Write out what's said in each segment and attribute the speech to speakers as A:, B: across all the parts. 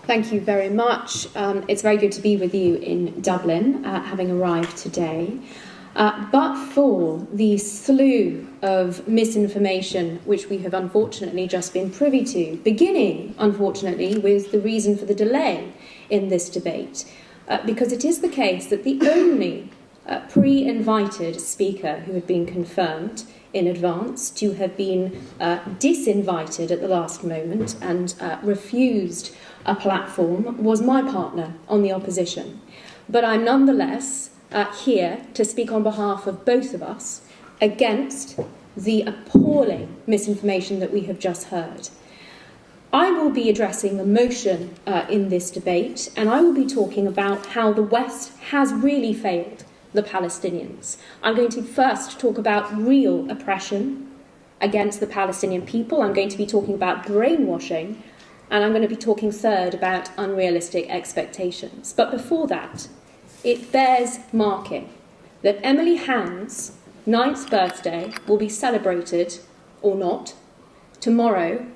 A: Thank you very much. It's very good to be with you in Dublin, having arrived today. But for the slew of misinformation which we have unfortunately just been privy to, beginning, unfortunately, with the reason for the delay in this debate, because it is the case that the only pre-invited speaker who had been confirmed in advance to have been disinvited at the last moment and refused a platform was my partner on the opposition. But I'm nonetheless here to speak on behalf of both of us against the appalling misinformation that we have just heard. I will be addressing the motion in this debate, and I will be talking about how the West has really failed the Palestinians. I'm going to first talk about real oppression against the Palestinian people. I'm going to be talking about brainwashing, and I'm going to be talking third about unrealistic expectations. But before that, it bears marking that Emily Hand's 9th birthday will be celebrated, or not, tomorrow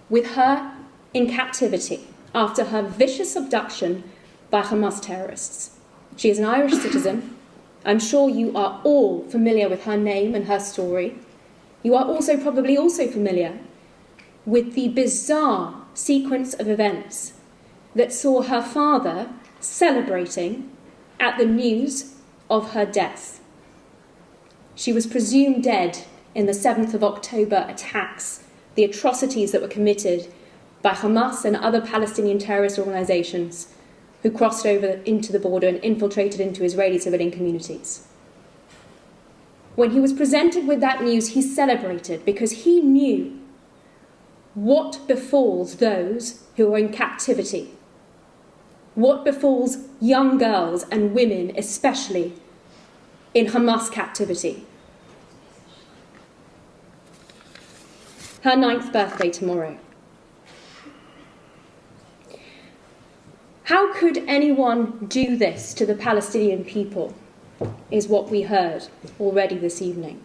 A: with her in captivity after her vicious abduction by Hamas terrorists. She is an Irish citizen. I'm sure you are all familiar with her name and her story. You are also probably also familiar with the bizarre sequence of events that saw her father celebrating at the news of her death. She was presumed dead in the 7th of October attacks, the atrocities that were committed by Hamas and other Palestinian terrorist organisations who crossed over into the border and infiltrated into Israeli civilian communities. When he was presented with that news, he celebrated because he knew what befalls those who are in captivity, what befalls young girls and women, especially in Hamas captivity. Her 9th birthday tomorrow. How could anyone do this to the Palestinian people, is what we heard already this evening.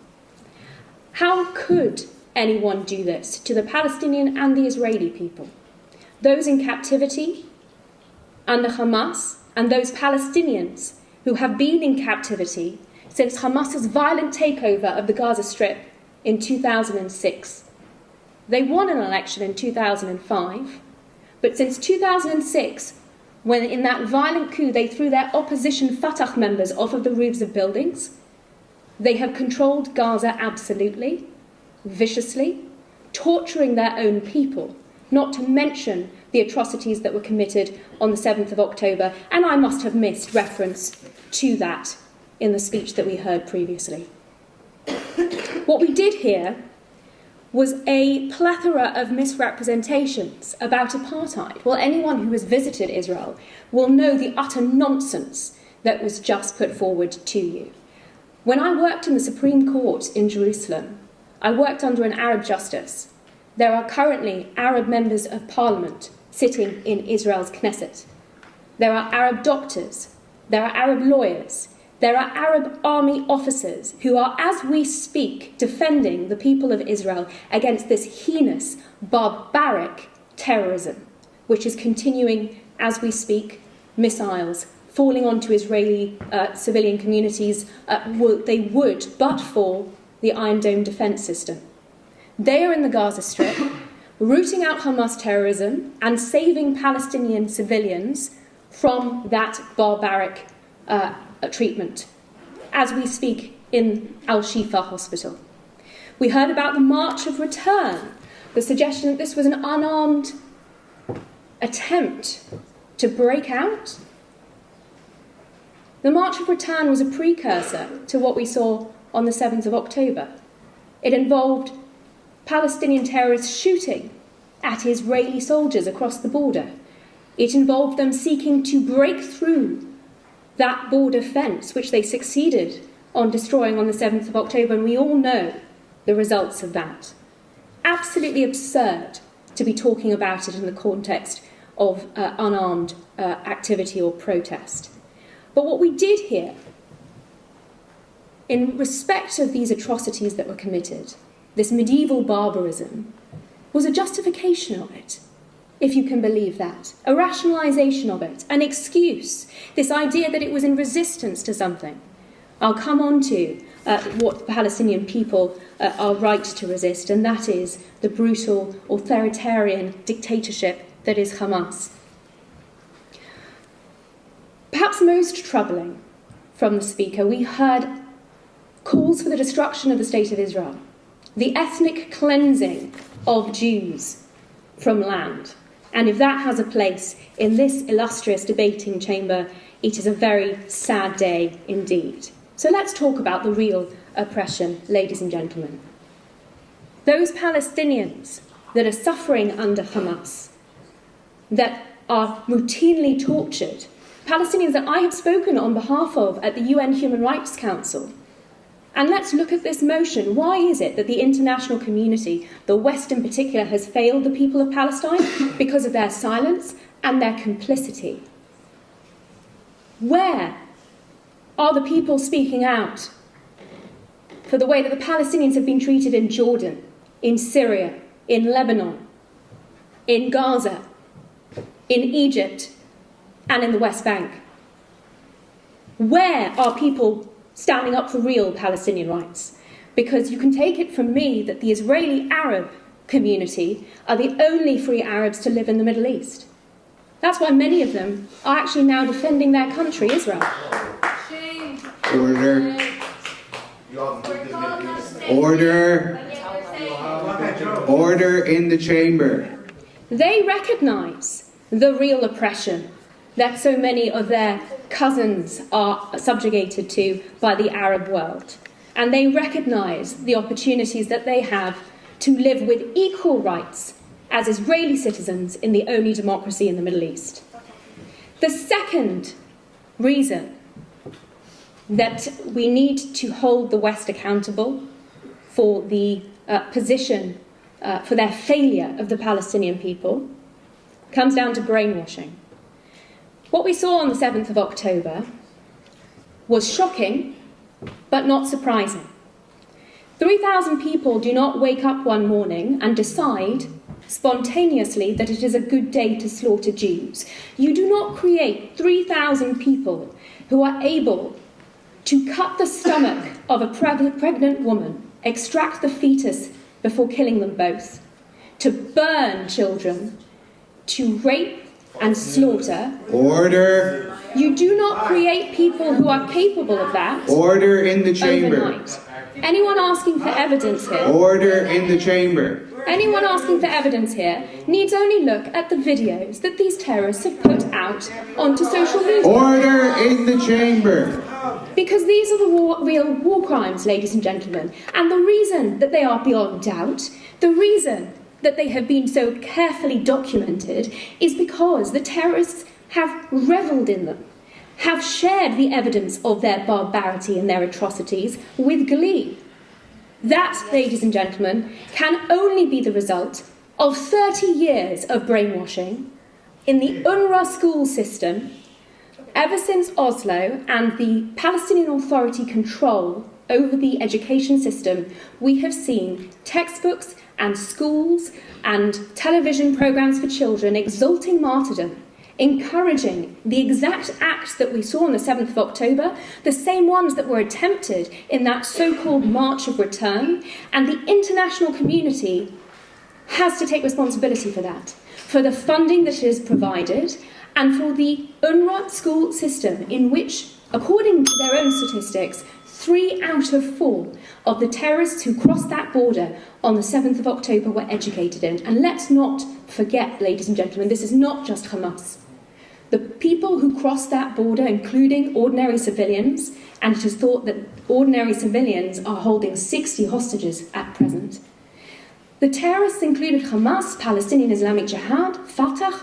A: How could anyone do this to the Palestinian and the Israeli people, those in captivity and the Hamas, and those Palestinians who have been in captivity since Hamas's violent takeover of the Gaza Strip in 2006. They won an election in 2005, but since 2006, when in that violent coup they threw their opposition Fatah members off of the roofs of buildings, they have controlled Gaza absolutely, viciously, torturing their own people, not to mention the atrocities that were committed on the 7th of October, and I must have missed reference to that in the speech that we heard previously. What we did hear was a plethora of misrepresentations about apartheid. Well, anyone who has visited Israel will know the utter nonsense that was just put forward to you. When I worked in the Supreme Court in Jerusalem, I worked under an Arab justice. There are currently Arab members of parliament sitting in Israel's Knesset. There are Arab doctors. There are Arab lawyers. There are Arab army officers who are, as we speak, defending the people of Israel against this heinous, barbaric terrorism, which is continuing as we speak, missiles falling onto Israeli civilian communities. They would, but for the Iron Dome defence system. They are in the Gaza Strip, rooting out Hamas terrorism and saving Palestinian civilians from that barbaric treatment, as we speak in Al-Shifa hospital. We heard about the March of Return, the suggestion that this was an unarmed attempt to break out. The March of Return was a precursor to what we saw on the 7th of October. It involved Palestinian terrorists shooting at Israeli soldiers across the border. It involved them seeking to break through that border fence, which they succeeded on destroying on the 7th of October, and we all know the results of that. Absolutely absurd to be talking about it in the context of unarmed activity or protest. But what we did here, in respect of these atrocities that were committed, this medieval barbarism, was a justification of it. if you can believe that, a rationalisation of it, an excuse, this idea that it was in resistance to something. I'll come on to what the Palestinian people are right to resist, and that is the brutal authoritarian dictatorship that is Hamas. Perhaps most troubling from the speaker, we heard calls for the destruction of the State of Israel, the ethnic cleansing of Jews from land. And if that has a place in this illustrious debating chamber, it is a very sad day indeed. So let's talk about the real oppression, ladies and gentlemen. Those Palestinians that are suffering under Hamas, that are routinely tortured, Palestinians that I have spoken on behalf of at the UN Human Rights Council. And let's look at this motion. Why is it that the international community, the West in particular, has failed the people of Palestine? Because of their silence and their complicity. Where are the people speaking out for the way that the Palestinians have been treated in Jordan, in Syria, in Lebanon, in Gaza, in Egypt, and in the West Bank? Where are people standing up for real Palestinian rights? Because you can take it from me that the Israeli Arab community are the only free Arabs to live in the Middle East. That's why many of them are actually now defending their country, Israel.
B: Order. Order. Order in the chamber.
A: They recognise the real oppression that so many of their cousins are subjugated to by the Arab world. And they recognise the opportunities that they have to live with equal rights as Israeli citizens in the only democracy in the Middle East. The second reason that we need to hold the West accountable for the position, for their failure of the Palestinian people, comes down to brainwashing. What we saw on the 7th of October was shocking, but not surprising. 3,000 people do not wake up one morning and decide spontaneously that it is a good day to slaughter Jews. You do not create 3,000 people who are able to cut the stomach of a pregnant woman, extract the fetus before killing them both, to burn children, to rape and slaughter.
B: Order.
A: You do not create people who are capable of that.
B: Order in the chamber.
A: Overnight. Anyone asking for evidence here?
B: Order in the chamber.
A: Anyone asking for evidence here needs only look at the videos that these terrorists have put out onto social media.
B: Order in the chamber.
A: Because these are the real war crimes, ladies and gentlemen. And the reason that they are beyond doubt, the reason that they have been so carefully documented, is because the terrorists have revelled in them, have shared the evidence of their barbarity and their atrocities with glee. That, ladies and gentlemen, can only be the result of 30 years of brainwashing in the UNRWA school system ever since Oslo and the Palestinian Authority control over the education system. We have seen textbooks and schools and television programmes for children exalting martyrdom, encouraging the exact acts that we saw on the 7th of October, the same ones that were attempted in that so-called March of Return, and the international community has to take responsibility for that, for the funding that it has provided, and for the UNRWA school system in which, according to their own statistics, 3 out of 4 of the terrorists who crossed that border on the 7th of October were educated in. And let's not forget, ladies and gentlemen, this is not just Hamas. The people who crossed that border, including ordinary civilians, and it is thought that ordinary civilians are holding 60 hostages at present. The terrorists included Hamas, Palestinian Islamic Jihad, Fatah,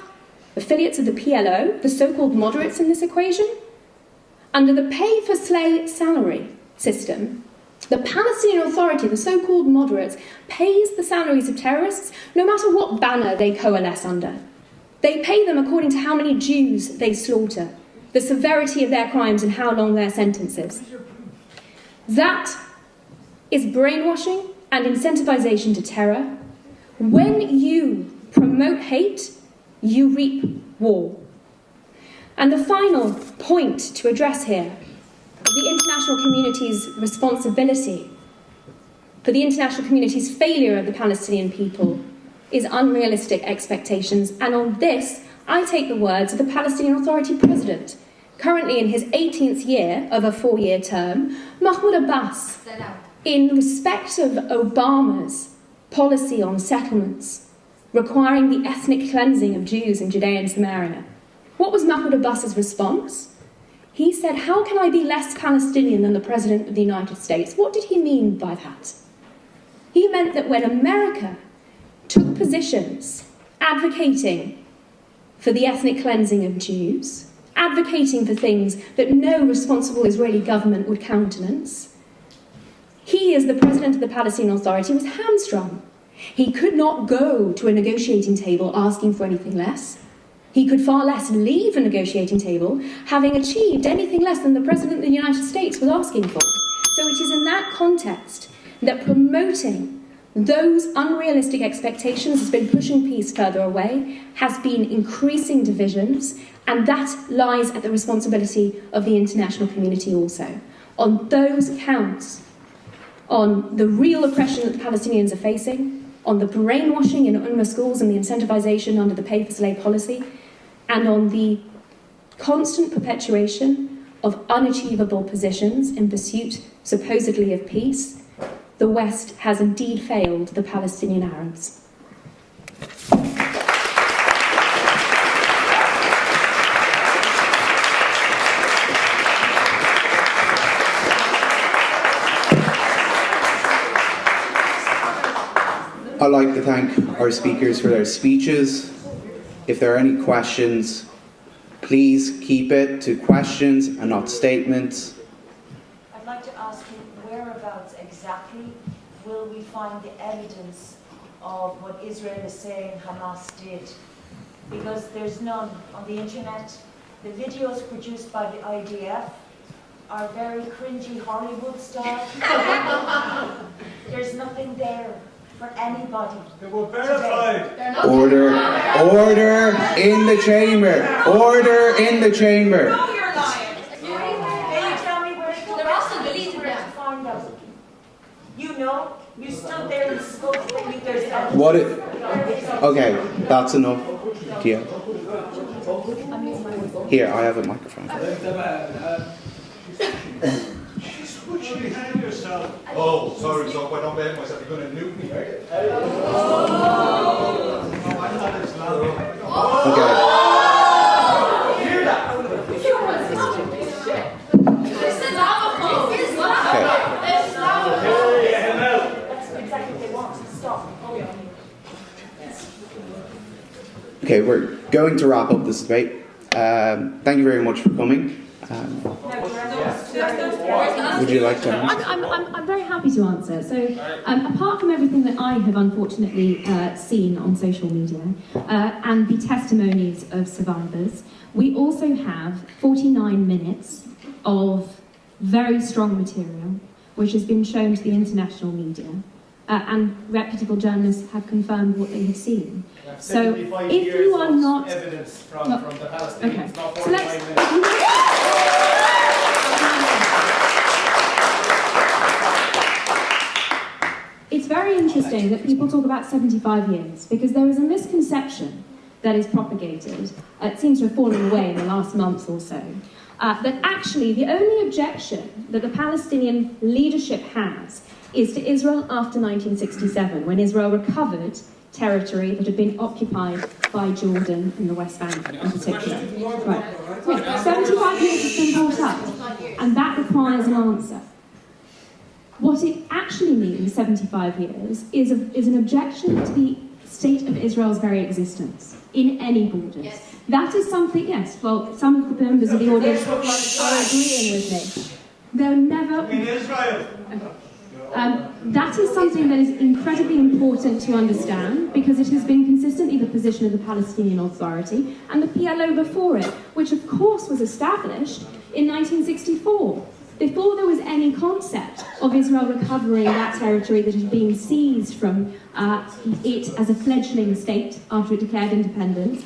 A: affiliates of the PLO, the so-called moderates in this equation. Under the pay-for-slay salary system, the Palestinian Authority, the so-called moderates, pays the salaries of terrorists no matter what banner they coalesce under. They pay them according to how many Jews they slaughter, the severity of their crimes and how long their sentence is. That is brainwashing and incentivization to terror. When you promote hate you reap war. And the final point to address here, the international community's responsibility for the international community's failure of the Palestinian people is unrealistic expectations. And on this, I take the words of the Palestinian Authority President, currently in his 18th year of a 4-year term, Mahmoud Abbas, in respect of Obama's policy on settlements, requiring the ethnic cleansing of Jews in Judea and Samaria. What was Mahmoud Abbas's response? He said, "How can I be less Palestinian than the President of the United States?" What did he mean by that? He meant that when America took positions advocating for the ethnic cleansing of Jews, advocating for things that no responsible Israeli government would countenance, he, as the President of the Palestinian Authority, was hamstrung. He could not go to a negotiating table asking for anything less. He could far less leave a negotiating table having achieved anything less than the President of the United States was asking for. So it is in that context that promoting those unrealistic expectations has been pushing peace further away, has been increasing divisions, and that lies at the responsibility of the international community also. On those counts, on the real oppression that the Palestinians are facing, on the brainwashing in UNRWA schools and the incentivisation under the pay-for-slave policy, and on the constant perpetuation of unachievable positions in pursuit, supposedly, of peace, the West has indeed failed the Palestinian Arabs.
B: I'd like to thank our speakers for their speeches. If there are any questions, please keep it to questions and not statements.
C: I'd like to ask you, whereabouts exactly will we find the evidence of what Israel is saying Hamas did? Because there's none on the internet. The videos produced by the IDF are very cringy Hollywood style. There's nothing there for anybody.
D: They were verified.
B: Order in the chamber. Order in the chamber.
C: No, you're lying. Can you tell me where to find them? You know, you stood there and spoke to me. There's
B: What it? Okay, that's enough. Here. Here, I have a microphone.
D: Would you behave yourself? Oh, sorry, so if I don't behave myself, you're going to nuke me, right? I'm not Islamic.
B: Okay.
D: Hear that?
C: That's exactly what they want. Stop.
B: Okay, we're going to wrap up this debate. Thank you very much for coming. Would you like to answer?
A: I'm very happy to answer. So, apart from everything that I have unfortunately seen on social media and the testimonies of survivors, we also have 49 minutes of very strong material which has been shown to the international media. And reputable journalists have confirmed what they have seen. So, if you are not
D: evidence from the Palestinians,
A: okay.
D: not
A: So
D: 45 minutes.
A: It's very interesting that people talk about 75 years because there is a misconception that is propagated, it seems to have fallen away in the last month or so, that actually the only objection that the Palestinian leadership has is to Israel after 1967, when Israel recovered territory that had been occupied by Jordan and the West Bank in particular. Right. Yeah, 75 years has been brought up, and that requires an answer. What it actually means, 75 years, is an objection to the state of Israel's very existence in any borders. Yes. That is something, yes, well, some of the members of the audience are agreeing with me. They're never...
D: In Israel.
A: That is something that is incredibly important to understand because it has been consistently the position of the Palestinian Authority and the PLO before it, which of course was established in 1964. Before there was any concept of Israel recovering that territory that had been seized from it as a fledgling state after it declared independence,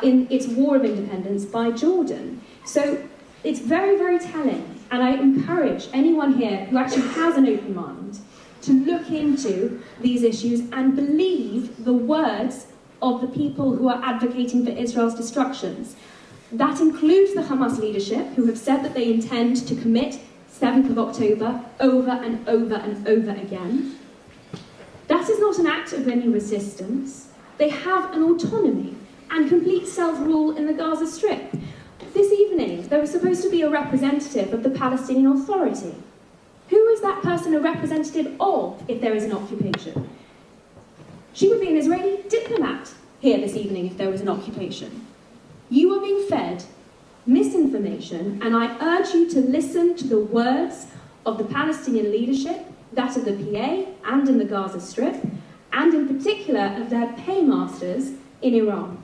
A: in its war of independence by Jordan. So it's very, very telling, and I encourage anyone here who actually has an open mind to look into these issues and believe the words of the people who are advocating for Israel's destructions. That includes the Hamas leadership, who have said that they intend to commit 7th of October over and over and over again. That is not an act of any resistance. They have an autonomy and complete self-rule in the Gaza Strip. This evening, there was supposed to be a representative of the Palestinian Authority. Who is that person a representative of if there is an occupation? She would be an Israeli diplomat here this evening if there was an occupation. You are being fed misinformation, and I urge you to listen to the words of the Palestinian leadership, that of the PA and in the Gaza Strip, and in particular of their paymasters in Iran.